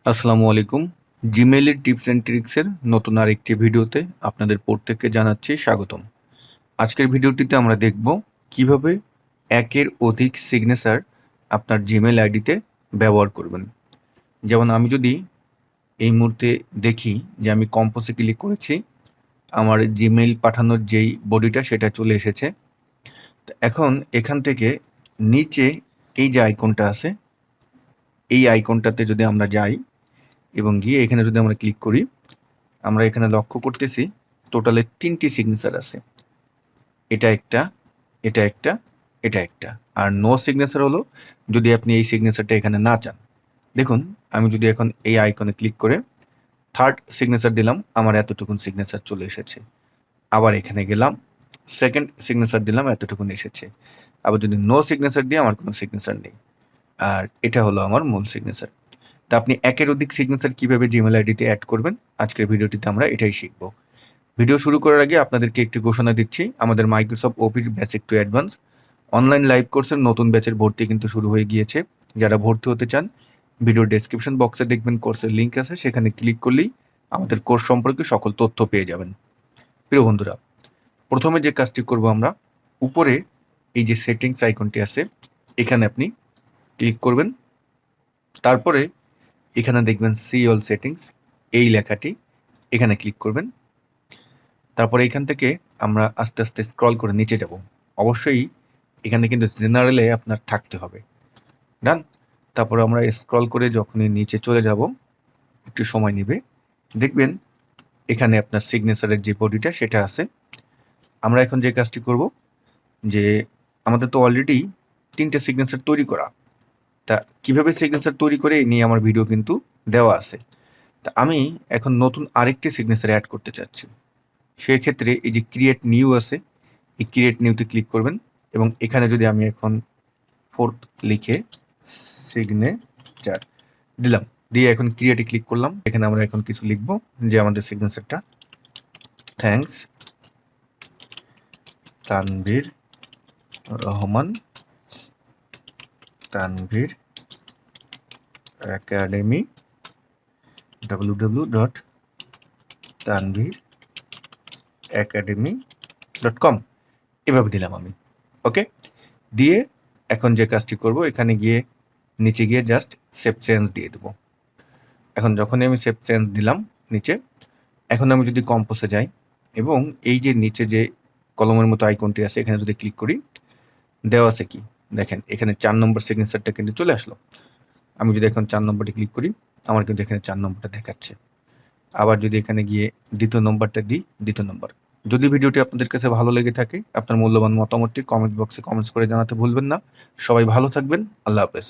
আসসালামু আলাইকুম। জিমেইলের tips and ট্রিক্সের নতুন আরেকটি ভিডিওতে আপনাদের প্রত্যেককে জানাচ্ছি স্বাগতম। আজকের ভিডিওটিতে আমরা দেখব কিভাবে একের অধিক সিগনেচার আপনার জিমেইল আইডিতে ব্যবহার করবেন। যেমন আমি যদি এই মুহূর্তে দেখি যে আমি কম্পোজে ক্লিক করেছি, আমার জিমেইল পাঠানোর যেই বডিটা সেটা চলে এসেছে। তো এখন এখান থেকে নিচে এই যে আইকনটা আছে, এই আইকনটাতে যদি আমরা যাই এবং গিয়ে এখানে যদি আমরা ক্লিক করি, আমরা এখানে লক্ষ্য করতেছি টোটালে ৩টি সিগনেচার আছে। এটা একটা, এটা একটা, এটা একটা। আর নো সিগনেচার হলো যদি আপনি এই সিগনেচারটা এখানে না চান। দেখুন, আমি যদি এখন এই আইকনে ক্লিক করে 3rd সিগনেচার দিলাম, আমার এতটুকুন সিগনেচার চলে এসেছে। আবার এখানে গেলাম, 2nd সিগনেচার দিলাম, এতটুকুন এসেছে। আবার যদি নো সিগনেচার দিই আমার কোনো সিগনেচার নেই। আর এটা হলো আমার মূল সিগনেচার। তা আপনি একের অধিক সিগনেচার কিভাবে জিমেইল আইডিতে অ্যাড করবেন, আজকের ভিডিওটিতে আমরা এটাই শিখব। ভিডিও শুরু করার আগে আপনাদেরকে একটি ঘোষণা দিচ্ছি, আমাদের Microsoft office basic to advance online live কোর্সের নতুন ব্যাচের ভর্তি কিন্তু শুরু হয়ে গিয়েছে। যারা ভর্তি হতে চান, ভিডিওর ডেসক্রিপশন বক্সে দেখবেন কোর্সের লিঙ্ক আছে, সেখানে ক্লিক করলেই আমাদের কোর্স সম্পর্কে সকল তথ্য পেয়ে যাবেন। প্রিয় বন্ধুরা, প্রথমে যে কাজটি করব আমরা, উপরে এই যে সেটিংস আইকনটি আছে এখানে আপনি ক্লিক করবেন। তারপরে এখানে দেখবেন সি অল সেটিংস, এই লেখাটি এখানে ক্লিক করবেন। তারপরে এখান থেকে আমরা আস্তে আস্তে স্ক্রল করে নিচে যাব। অবশ্যই এখানে কিন্তু জেনারেলে আপনার থাকতে হবে। ডান। তারপরে আমরা স্ক্রল করে যখনই নিচে চলে যাব, একটু সময় নেবে, দেখবেন এখানে আপনার সিগনেচারের যে বডিটা সেটা আছে। আমরা এখন যে কাজটি করব, যে আমাদের তো অলরেডি 3টে সিগনেচার তৈরি করা। তা কিভাবে সিগনেচার তৈরি করে এই নিয়ে আমার ভিডিও কিন্তু দেওয়া আছে। তা আমি এখন নতুন আরেকটি সিগনেচার অ্যাড করতে চাচ্ছি। সেক্ষেত্রে এই যে ক্রিয়েট নিউ আছে, এই ক্রিয়েট নিউতে ক্লিক করবেন এবং এখানে যদি আমি এখন 4th লিখে সিগনেচার দিলাম, দিয়ে এখন ক্রিয়েটে ক্লিক করলাম। এখানে আমরা এখন কিছু লিখব, যে আমাদের সিগনেচারটা thanks Tanvir Rahman, Tanvir academy www.tanviracademy.com এভাবে দিলাম আমি। ওকে, দিয়ে এখন যে কাজটি করব, এখানে গিয়ে নিচে গিয়ে জাস্ট সেভ চেঞ্জ দিয়ে দেবো। এখন যখনই আমি সেভ চেঞ্জ দিলাম নিচে, এখন আমি যদি কম্পোজে যাই এবং এই যে নিচে যে কলমের মতো আইকনটি আছে এখানে যদি ক্লিক করি, দেওয়া আছে কি দেখেন, এখানে 4 নম্বর সিগনেচারটা কিন্তু চলে আসলো। আমি যদি এখন 4 নম্বরটি ক্লিক করি, আমার কিন্তু এখানে 4 নম্বরটা দেখাচ্ছে। আবার যদি এখানে গিয়ে 2য় নম্বরটা দিই, 2য় নম্বর। যদি ভিডিওটি আপনাদের কাছে ভালো লেগে থাকে, আপনার মূল্যবান মতামতটি কমেন্ট বক্সে কমেন্টস করে জানাতে ভুলবেন না। সবাই ভালো থাকবেন। আল্লাহ হাফেজ।